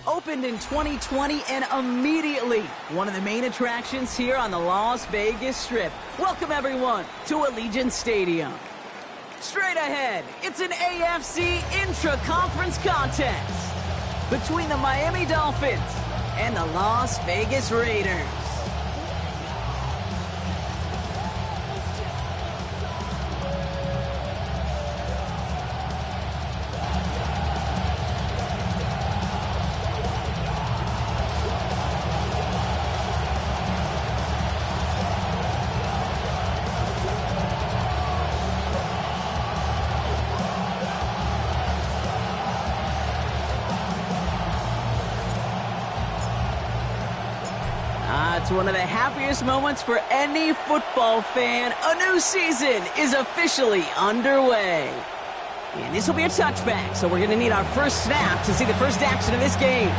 Opened in 2020 and immediately one of the main attractions here on the Las Vegas Strip. Welcome everyone to Allegiant Stadium. Straight ahead, it's an AFC intra-conference contest between the Miami Dolphins and the Las Vegas Raiders. It's one of the happiest moments for any football fan. A new season is officially underway. And this will be a touchback, so we're going to need our first snap to see the first action of this game.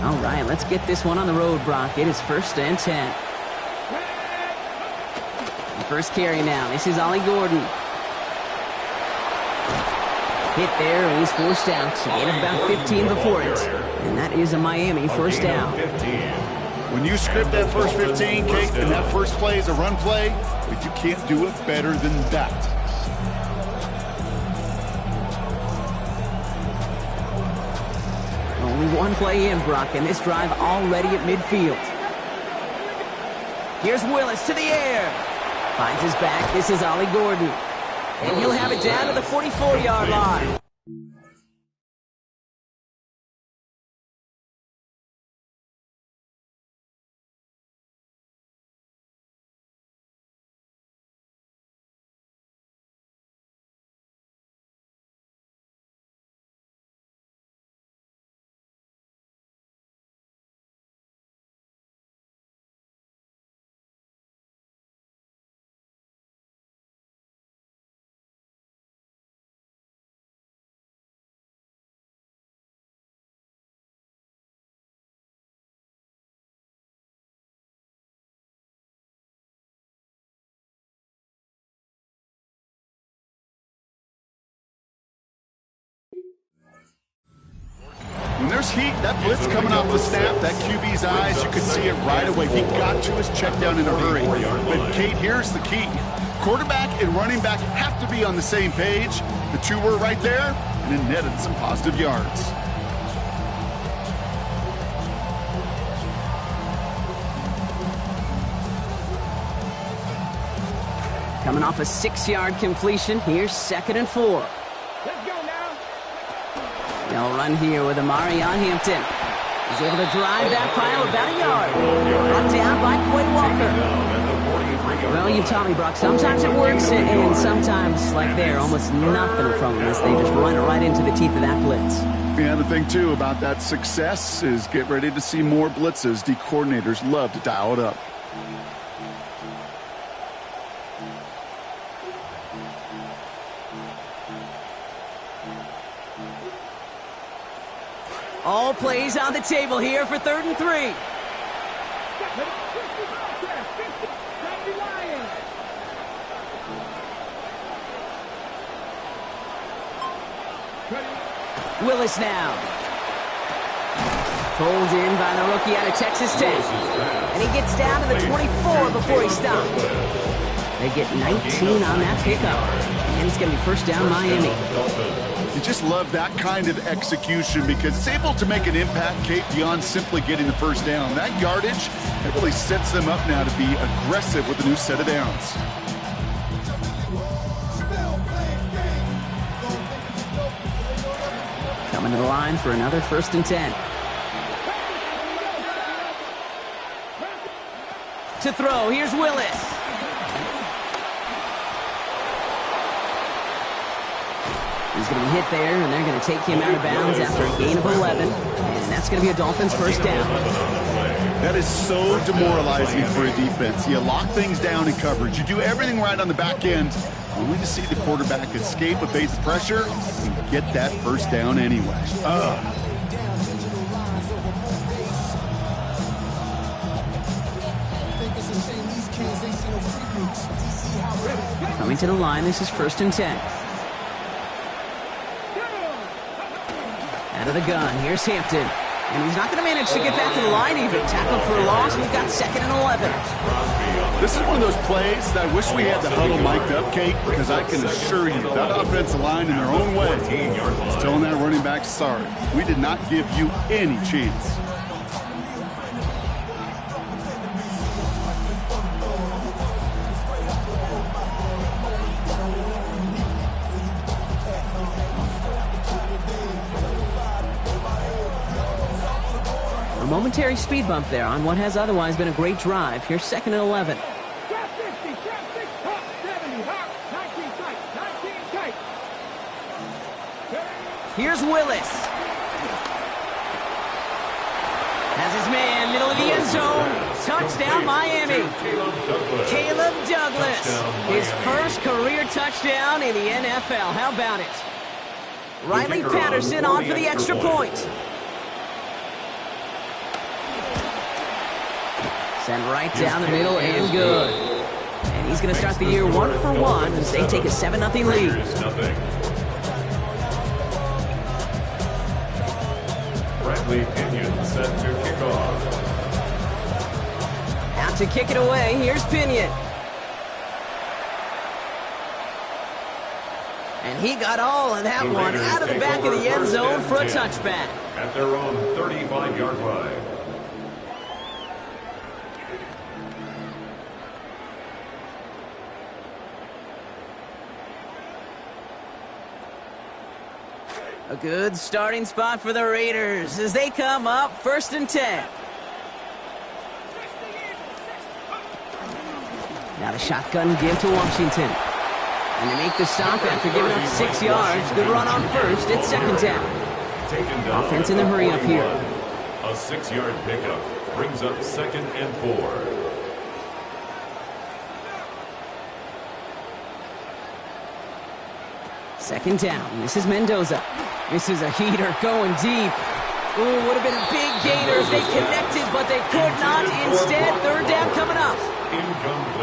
All right, let's get this one on the road, Brock. It is 1st and 10. The first carry now. This is Ollie Gordon. Hit there, and he's forced out. So gain of about 15 before it. And that is a Miami first down. When you script that first 15, Kate, and that first play is a run play, but you can't do it better than that. Only one play in, Brock, and this drive already at midfield. Here's Willis to the air. Finds his back. This is Ollie Gordon. And he'll have it down to the 44-yard line. When there's heat, that blitz coming off the snap, that QB's eyes, you could see it right away. He got to his check down in a hurry. But, Kate, here's the key. Quarterback and running back have to be on the same page. The two were right there, and it netted some positive yards. Coming off a 6-yard completion, here's 2nd and 4. They'll run here with Amarion Hampton. He's able to drive that pile about a yard. Brought down by Quay Walker. Well, you taught me, Brock, sometimes it works, and sometimes, like there, almost nothing from them as they just run right into the teeth of that blitz. Yeah, the thing, too, about that success is get ready to see more blitzes. The coordinators love to dial it up. All plays on the table here for 3rd and 3. Willis now. Pulled in by the rookie out of Texas Tech. And he gets down to the 24 before he stopped. They get 19 on that pickup. And it's going to be 1st down Miami. You just love that kind of execution because it's able to make an impact, Kate, beyond simply getting the 1st down. That yardage, it really sets them up now to be aggressive with a new set of downs. Coming to the line for another 1st and 10. To throw, here's Willis. He's going to be hit there, and they're going to take him out of bounds after a gain of 11. And that's going to be a Dolphins first down. That is so demoralizing for a defense. You lock things down in coverage. You do everything right on the back end, only to see the quarterback escape, evade the pressure, and get that first down anyway. Coming to the line, this is 1st and 10. Out of the gun, here's Hampton. And he's not going to manage to get back to the line even. Tackled for a loss, we've got 2nd and 11. This is one of those plays that I wish we had the huddle mic'd up, Kate, because I can assure you that offensive line in their own way is telling that running back, sorry, we did not give you any chance. A momentary speed bump there on what has otherwise been a great drive. Here's 2nd and 11. Here's Willis. Has his man, middle of the end zone. Touchdown, Miami. Caleb Douglas. His first career touchdown in the NFL. How about it? Riley Patterson on for the extra point. Sent right down the middle and good. And he's going to start the year 1 for 1 as they take a 7-0 lead. Bradley Pinion set to kick off. Out to kick it away, here's Pinion. And he got all of that one out of the back of the end zone for a touchback. At their own 35-yard line. A good starting spot for the Raiders as they come up 1st and 10. Now the shotgun give to Washington. And they make the stop after giving up 6 yards. Good run on first. It's 2nd down. Offense in the hurry up here. A 6-yard pickup brings up 2nd and 4. Second down. This is Mendoza. This is a heater going deep. Ooh, would have been a big gainer if they connected, but they could not. Instead, 3rd down coming up.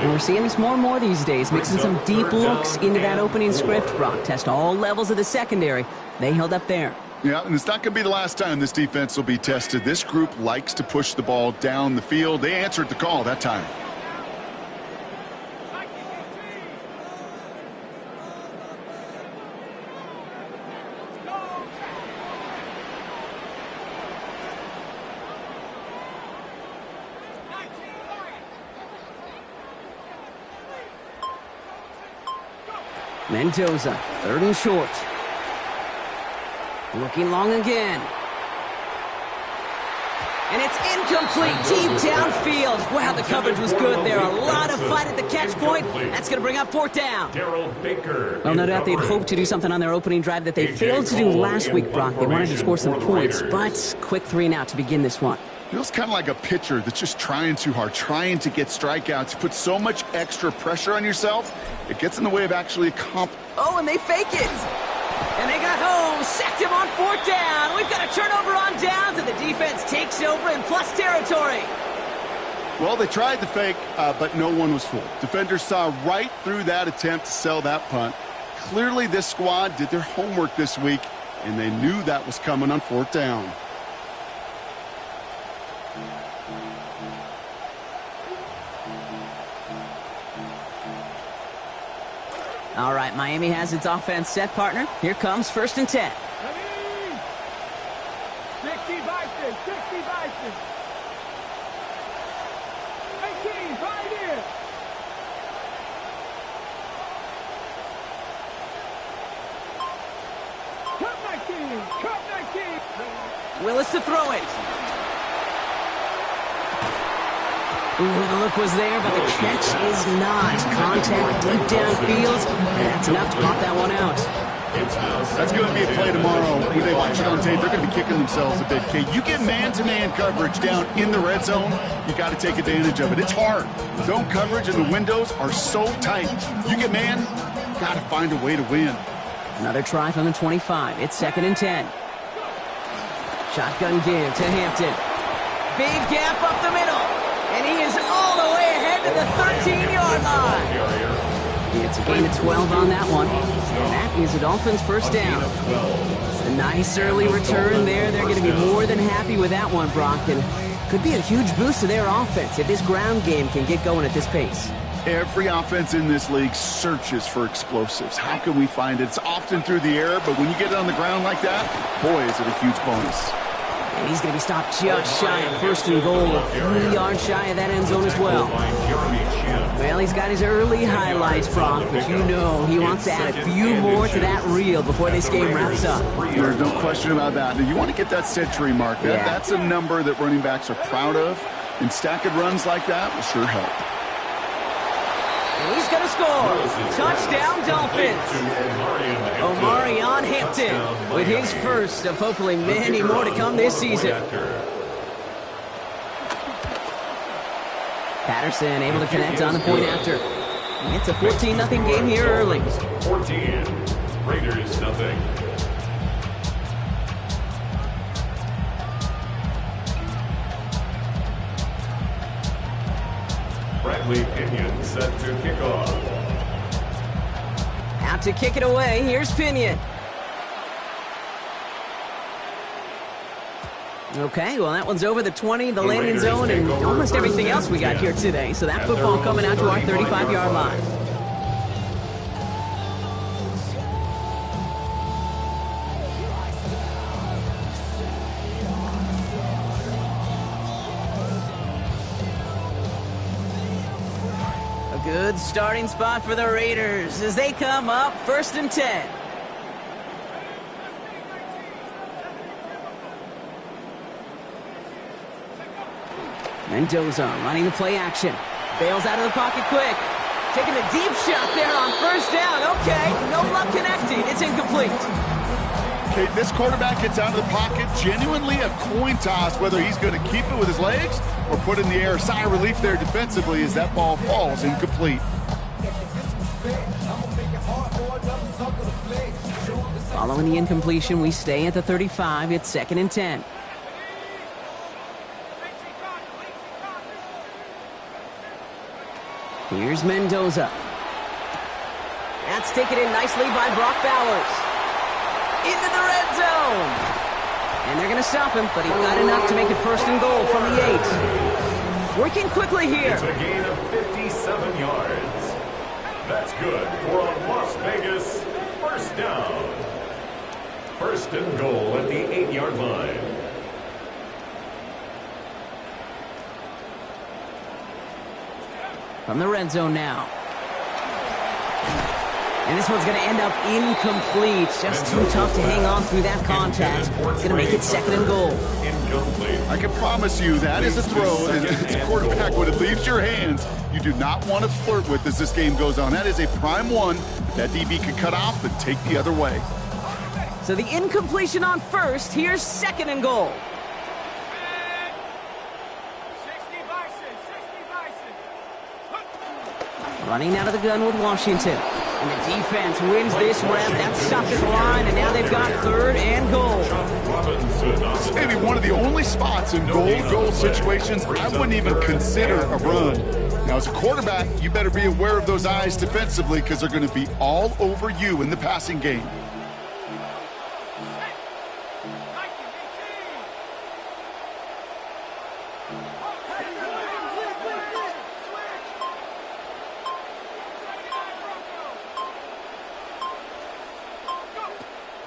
And we're seeing this more and more these days, mixing some deep looks into that opening script. Brock test all levels of the secondary. They held up there. Yeah, and it's not going to be the last time this defense will be tested. This group likes to push the ball down the field. They answered the call that time. Mendoza, 3rd and short. Looking long again. And it's incomplete, deep downfield. Wow, the coverage was good there. A lot of fight at the catch point. That's going to bring up 4th down. Darrell Baker. Well, no doubt they'd hoped to do something on their opening drive that they failed to do last week, Brock. They wanted to score some points, but quick 3 and out to begin this one. Feels kind of like a pitcher that's just trying too hard, trying to get strikeouts. You put so much extra pressure on yourself, it gets in the way of actually accomplishing. Oh, and they fake it. And they got home, sacked him on 4th down. We've got a turnover on downs, and the defense takes over in plus territory. Well, they tried the fake, but no one was fooled. Defenders saw right through that attempt to sell that punt. Clearly, this squad did their homework this week, and they knew that was coming on 4th down. All right, Miami has its offense set, partner. Here comes 1st and 10. 60 Bison, 60 Bison. 18, right in. Cut 19. Willis to throw it. Ooh, the look was there, but the catch is not. Contact deep downfield, and that's enough to pop that one out. It's now That's going to be a play tomorrow. When they watch it on tape, they're going to be kicking themselves a bit. Okay, you get man-to-man coverage down in the red zone, you got to take advantage of it. It's hard. Zone coverage and the windows are so tight. You get man, got to find a way to win. Another try from the 25. It's 2nd and 10. Shotgun give to Hampton. Big gap up the middle. And he is all the way ahead to the 13-yard line. It's a gain of 12 on that one. And that is a Dolphins first down. A nice early return there. They're going to be more than happy with that one, Brock. And could be a huge boost to their offense if this ground game can get going at this pace. Every offense in this league searches for explosives. How can we find it? It's often through the air, but when you get it on the ground like that, boy, is it a huge bonus. And he's going to be stopped just shy of 1st and goal, a few yards shy of that end zone as well. Well, he's got his early highlights, Brock, but you know he wants to add a few more to that reel before this game wraps up. There's no question about that. Now, you want to get that century mark. That's a number that running backs are proud of, and stacking runs like that will sure help. And he's going to score. Touchdown, Dolphins. Omarion Hampton with his first of hopefully many more to come this season. Patterson able to connect on the point after. It's a 14-0 game here early. 14. Raiders nothing. Bradley Pinion set to kick off. Out to kick it away. Here's Pinion. Okay, well, that one's over the 20, the landing zone, and almost everything else we got here today. So that football coming out to our 35-yard line. A good starting spot for the Raiders as they come up 1st and 10. Mendoza running the play action. Bails out of the pocket quick. Taking a deep shot there on 1st down. Okay, no luck connecting. It's incomplete. Okay, this quarterback gets out of the pocket. Genuinely a coin toss whether he's going to keep it with his legs or put it in the air. Sigh of relief there defensively as that ball falls incomplete. Following the incompletion, we stay at the 35. It's 2nd and 10. Here's Mendoza. That's taken in nicely by Brock Bowers. Into the red zone. And they're going to stop him, but he got enough to make it 1st and goal from the 8. Working quickly here. It's a gain of 57 yards. That's good for a Las Vegas 1st down. 1st and goal at the 8-yard line. From the red zone now. And this one's going to end up incomplete. Just too tough to hang on through that contact. It's going to make it 2nd and goal. Incomplete. I can promise you that is a throw, and it's a quarterback when it leaves your hands, you do not want to flirt with as this game goes on. That is a prime one that DB could cut off and take the other way. So the incompletion on 1st. Here's 2nd and goal. Running out of the gun with Washington. And the defense wins this rep. That's stopped at the line, and now they've got 3rd and goal. This may be one of the only spots in goal situations I wouldn't even consider a run. Now, as a quarterback, you better be aware of those eyes defensively because they're going to be all over you in the passing game.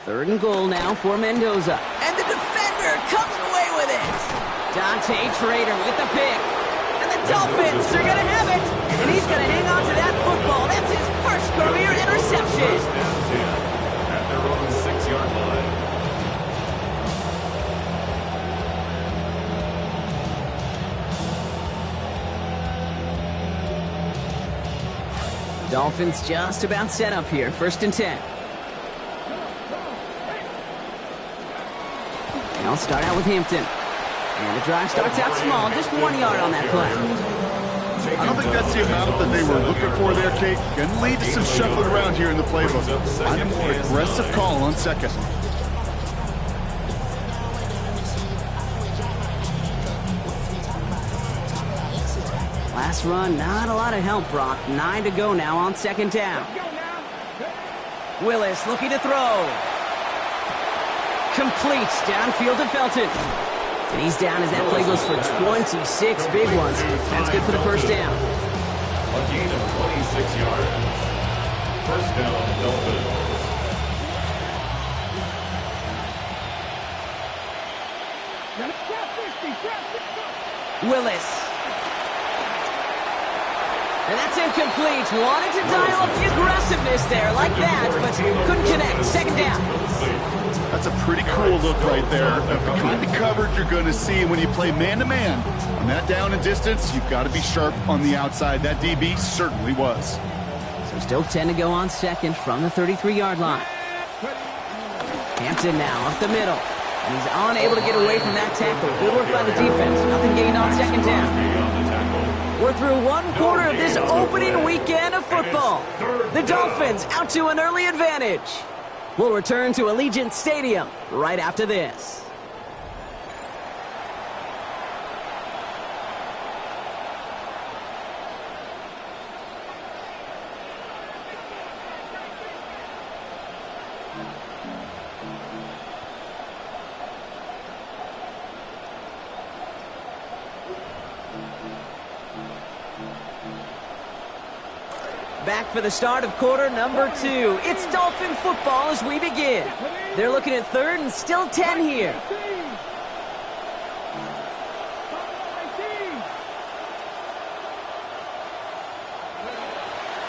Third and goal now for Mendoza. And the defender comes away with it. Dante Trader with the pick. And the Dolphins are going to have it. And he's going to hang on to that football. That's his first career interception. First down 10 at their own 6-yard line. Dolphins just about set up here. 1st and 10. They'll start out with Hampton. And the drive starts out small, just 1 yard on that play. I don't think that's the amount that they were looking for there, Kate. Going to lead to some shuffling around here in the playbook. On a more aggressive call on second. Last run, not a lot of help, Brock. 9 to go now on second down. Willis looking to throw. Completes downfield to Felton. And he's down as that play goes for 26 big ones. That's good for the first down. A gain of 26 yards. First down, Dolphins. Willis. And that's incomplete. Wanted to dial up the aggressiveness there like that, but couldn't connect. Second down. That's a pretty cool look right there of the kind of coverage you're going to see when you play man-to-man. On that down and distance, you've got to be sharp on the outside. That DB certainly was. So still 10 to go on second from the 33-yard line. Hampton now up the middle. And he's unable to get away from that tackle. Good work by the defense. Nothing gained on second down. We're through one quarter of this opening weekend of football. The Dolphins out to an early advantage. We'll return to Allegiant Stadium right after this. Back for the start of quarter number 2. It's Dolphin football as we begin. They're looking at third and still 10 here.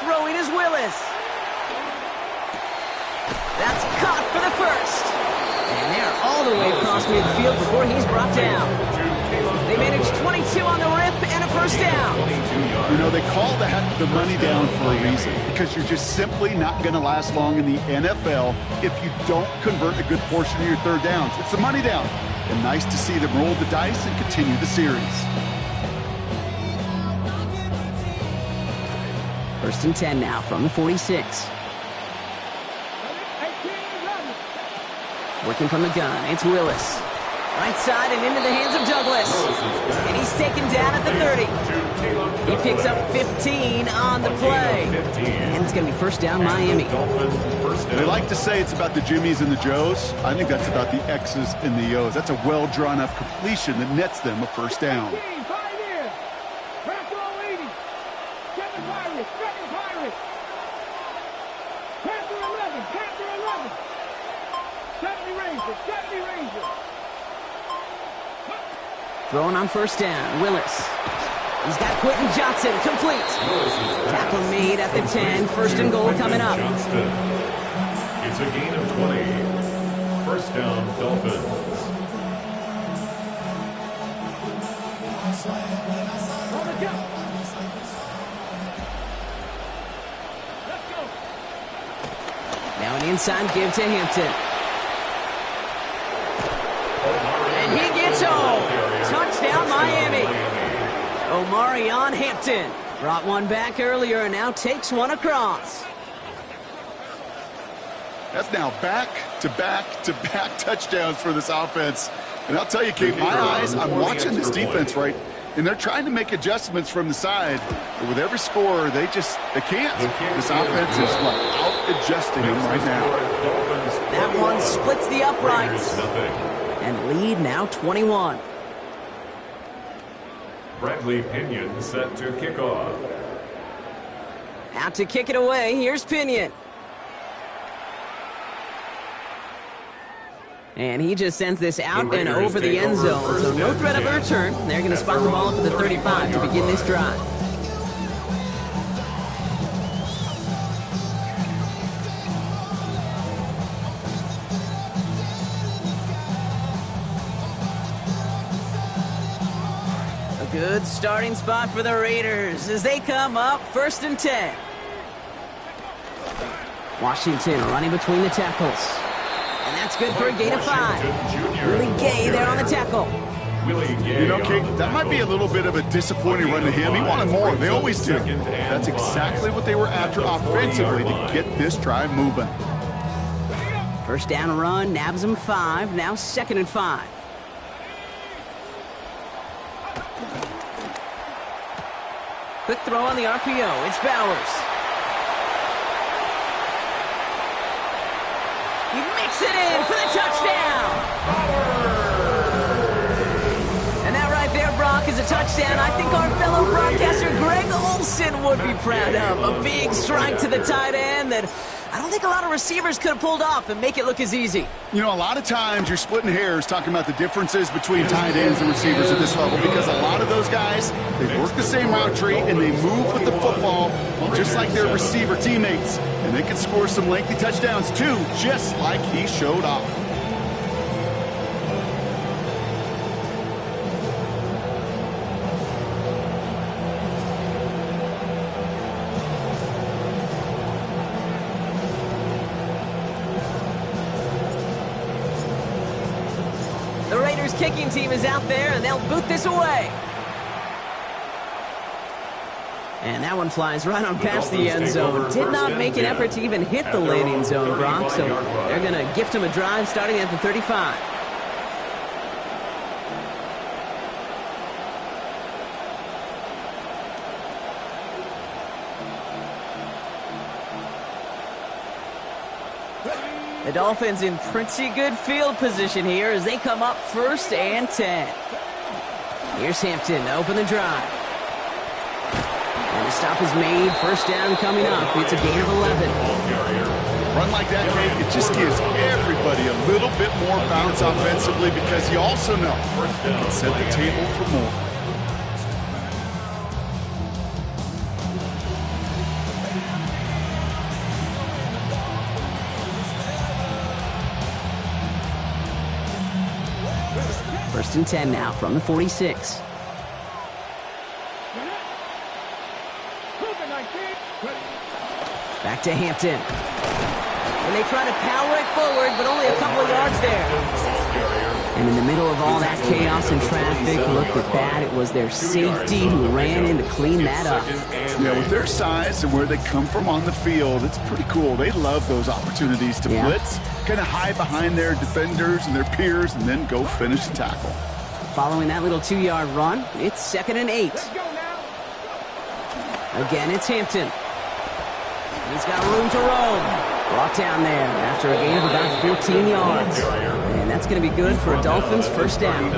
Throwing is Willis. That's caught for the first. And they're all the way across midfield before he's brought down. They managed 22 on the rip and a first down. You know, they call that the money down for a reason, because you're just simply not going to last long in the NFL if you don't convert a good portion of your third downs. It's the money down. And nice to see them roll the dice and continue the series. First and 10 now from the 46. Working from the gun, it's Willis. Right side and into the hands of Douglas. And he's taken down at the 30. He picks up 15 on the play. And it's going to be first down Miami. They like to say it's about the Jimmies and the Joes. I think that's about the X's and the O's. That's a well-drawn-up completion that nets them a first down. Throwing on first down, Willis. He's got Quentin Johnson, complete. Tackle made at the 10, first and goal coming up. It's a gain of 20. First down, Dolphins. Now an inside give to Hampton. And he gets home. Touchdown, Miami. Omarion Hampton brought one back earlier and now takes one across. That's now back-to-back-to-back touchdowns for this offense. And I'll tell you, Kate, my eyes, I'm watching this defense, right? And they're trying to make adjustments from the side. But with every scorer, they can't. This offense is like out-adjusting them right now. That one splits the uprights. And lead now 21. Bradley Pinion set to kick off. Out to kick it away. Here's Pinion. And he just sends this out and over the end zone. So no threat of a return. They're going to spot the ball up at the 35 to begin this drive. A good starting spot for the Raiders as they come up first and 10. Washington running between the tackles. And that's That's good for a gain of 5. Willie Gay there on the tackle. You know, Kate, that might be a little bit of a disappointing run to him. He wanted more. They always do. That's exactly what they were after offensively to get this drive moving. First down run, nabs him 5. Now 2nd and 5. Quick throw on the RPO. It's Bowers. He makes it in for the touchdown. And that right there, Brock, is a touchdown I think our fellow broadcaster Greg Olsen would be proud of. A big strike to the tight end that I don't think a lot of receivers could have pulled off and make it look as easy. You know, a lot of times you're splitting hairs talking about the differences between tight ends and receivers at this level because a lot of those guys, they work the same route tree and they move with the football just like their receiver teammates. And they can score some lengthy touchdowns too, just like he showed off. The Raiders kicking team is out there, and they'll boot this away. And that one flies right on past the end zone. Did not make an effort to even hit the landing zone, Brock, so they're going to gift him a drive starting at the 35. The Dolphins in pretty good field position here as they come up 1st and 10. Here's Hampton to open the drive. And the stop is made. First down coming up. It's a gain of 11. Run like that, Kate, it just gives everybody a little bit more bounce offensively because you also know you can set the table for more. First and 10 now from the 46. Back to Hampton. And they try to power it forward, but only a couple of yards there. And in the middle of all that chaos and traffic, look at that. It was their safety who ran in to clean that up. Yeah, with their size and where they come from on the field, it's pretty cool. They love those opportunities to blitz, kind of hide behind their defenders and their peers, and then go finish the tackle. Following that little 2-yard run, it's 2nd and 8. Again, it's Hampton. He's got room to roam. Brought down there after a gain of about 14 yards. And that's going to be good for a Dolphins first down.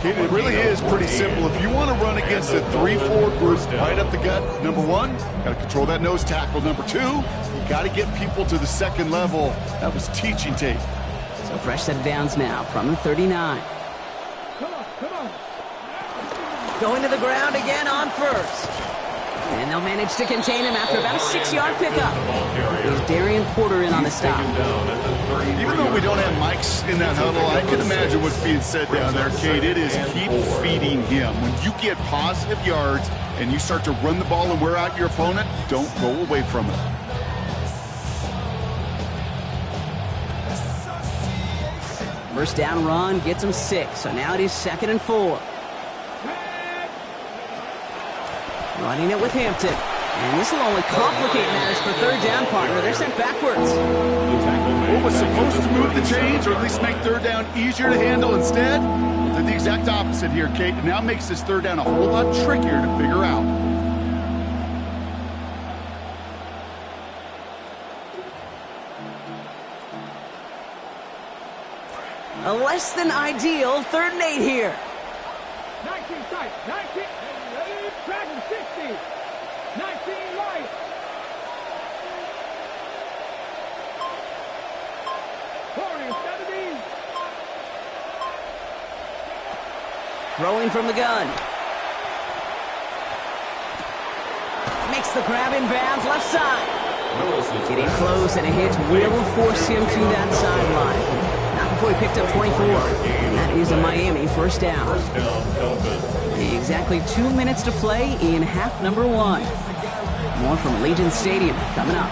It really is pretty simple. If you want to run against a 3-4 group right up the gut, number 1, got to control that nose tackle. Number 2, you got to get people to the second level. That was teaching tape. So fresh set of downs now from the 39. Come on. Going to the ground again on first. And they'll manage to contain him after about a 6-yard pickup. There's Darian Porter in on the stop. Even though we don't have mics in that huddle, I can imagine what's being said down there, Kate. It is keep feeding him. When you get positive yards and you start to run the ball and wear out your opponent, don't go away from it. First down run gets him 6. So now it is 2nd and 4. Running it with Hampton. And this will only complicate matters for third down, partner. They're sent backwards. What was supposed to move the chains or at least make third down easier to handle instead? Did the exact opposite here, Kate. It now makes this third down a whole lot trickier to figure out. A less than ideal 3rd and 8 here. 19 tight. 19. Dragon 60. 19 right. Warriors 70. Throwing from the gun. Makes the grab in bounds left side. Getting close, and a hit will force him to that sideline. Not before he picked up 24. And that is a Miami first down. Exactly 2 minutes to play in half number 1. More from Allegiant Stadium coming up.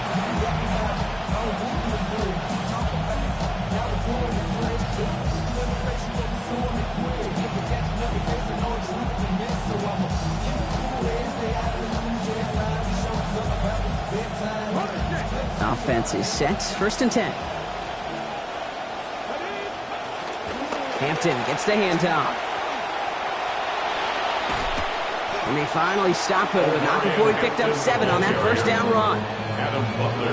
defense is set. 1st and 10. Hampton gets the handoff. And they finally stop him, but not before he picked up 7 on that 1st down run.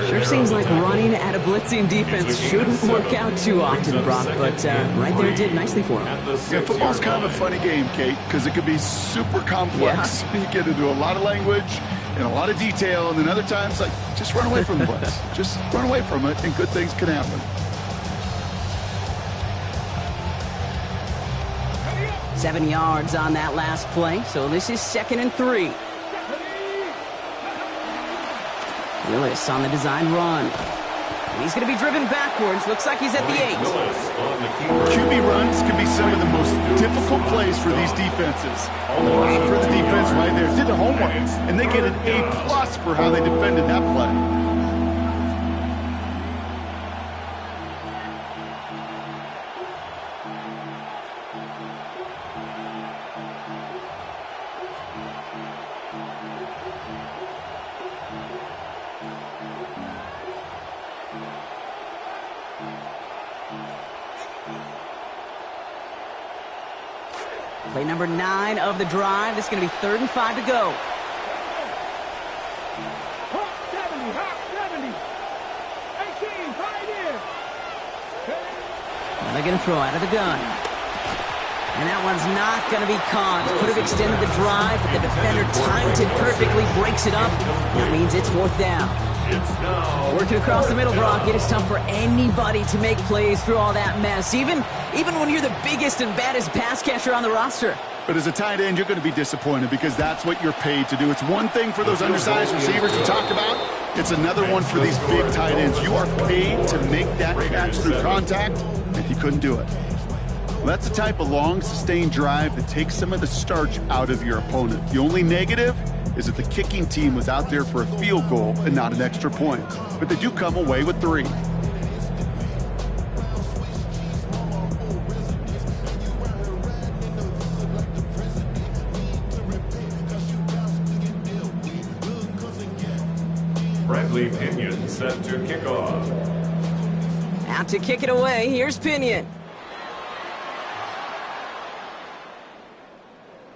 Sure seems like running at a blitzing defense shouldn't work out too often, Brock, but right there it did nicely for him. Yeah, football's kind of a funny game, Kate, because it could be super complex. Yeah. You get into a lot of language and a lot of detail, and then other times, like, just run away from the blitz. Just run away from it, and good things can happen. 7 yards on that last play, so this is 2nd and 3. Willis on the design run. And he's going to be driven backwards. Looks like he's at the 8. QB runs can be some of the most difficult plays for these defenses. Wait for the defense right there. Did the homework, and they get an A+ for how they defended that play. Play number 9 of the drive. This is going to be 3rd and 5 to go. Hawk 70. 18, right in. They're going to throw out of the gun. And that one's not going to be caught. Could have extended the drive, but the defender timed it perfectly, breaks it up. That means it's 4th down. Working across the middle, Brock, it is tough for anybody to make plays through all that mess, even when you're the biggest and baddest pass catcher on the roster. But as a tight end, you're going to be disappointed because that's what you're paid to do. It's one thing for those undersized receivers you talked about. It's another one for these big tight ends. You are paid to make that catch through contact, and he couldn't do it. Well, that's the type of long, sustained drive that takes some of the starch out of your opponent. The only negative is that the kicking team was out there for a field goal and not an extra point. But they do come away with 3. Bradley Pinion set to kick off. Out to kick it away, here's Pinion.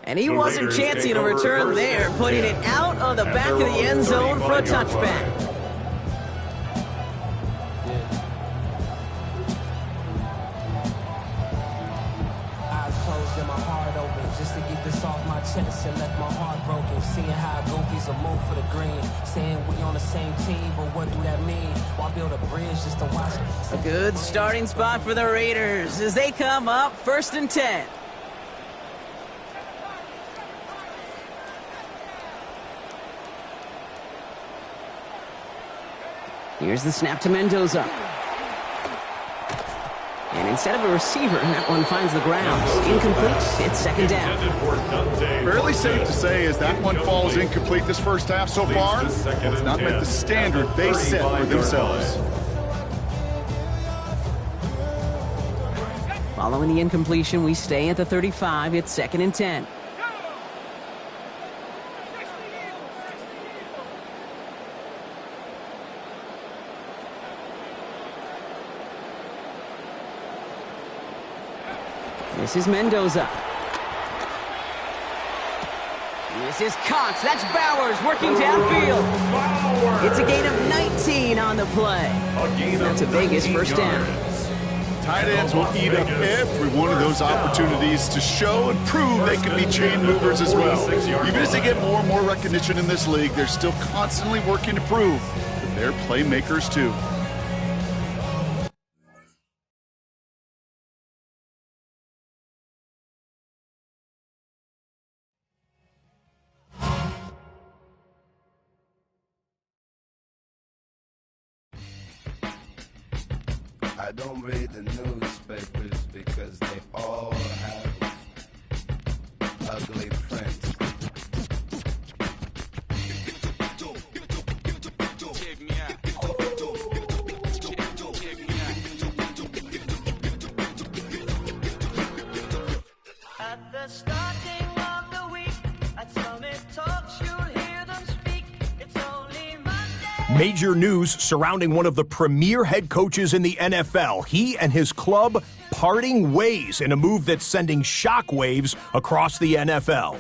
And he wasn't chancing a return there, putting it out of the back of the end zone for a touchback. Eyes closed and my heart open, just to get this off my chest and left my heart broken. Seeing how goofies are move for the green, saying we on the same team, but what do that mean? Why build a bridge just to watch? A good starting spot for the Raiders as they come up 1st and 10. Here's the snap to Mendoza. And instead of a receiver, that one finds the ground. Incomplete. It's 2nd down. Fairly safe to say as that one falls incomplete this first half so far, it's not met the standard they set for themselves. Following the incompletion, we stay at the 35. It's 2nd and 10. This is Mendoza. This is Cox. That's Bowers working downfield. It's a gain of 19 on the play. That's a Vegas 1st down. Tight ends will eat up every one of those opportunities to show and prove they can be chain movers as well. Even as they get more and more recognition in this league, they're still constantly working to prove that they're playmakers too. I don't read the newspapers because they all have ugly prints. At the starting of the week, at Summit Talks, you'll hear them speak. It's only Monday Major news surrounding one of the premier head coaches in the NFL. He and his club parting ways in a move that's sending shockwaves across the NFL.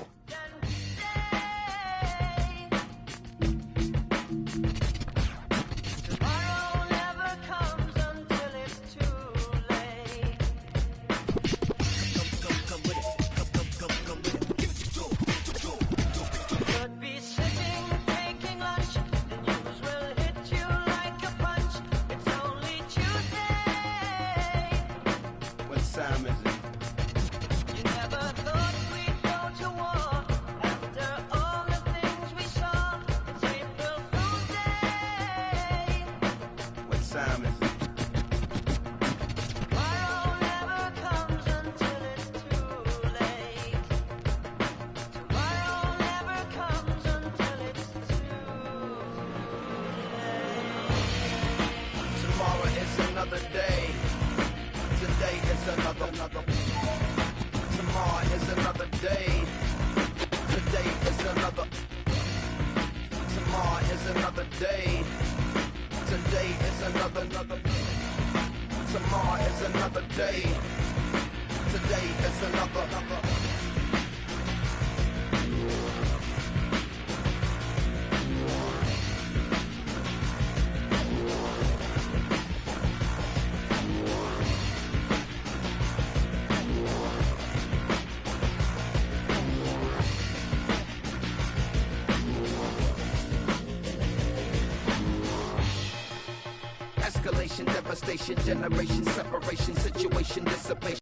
Escalation, devastation, generation, separation, situation, dissipation.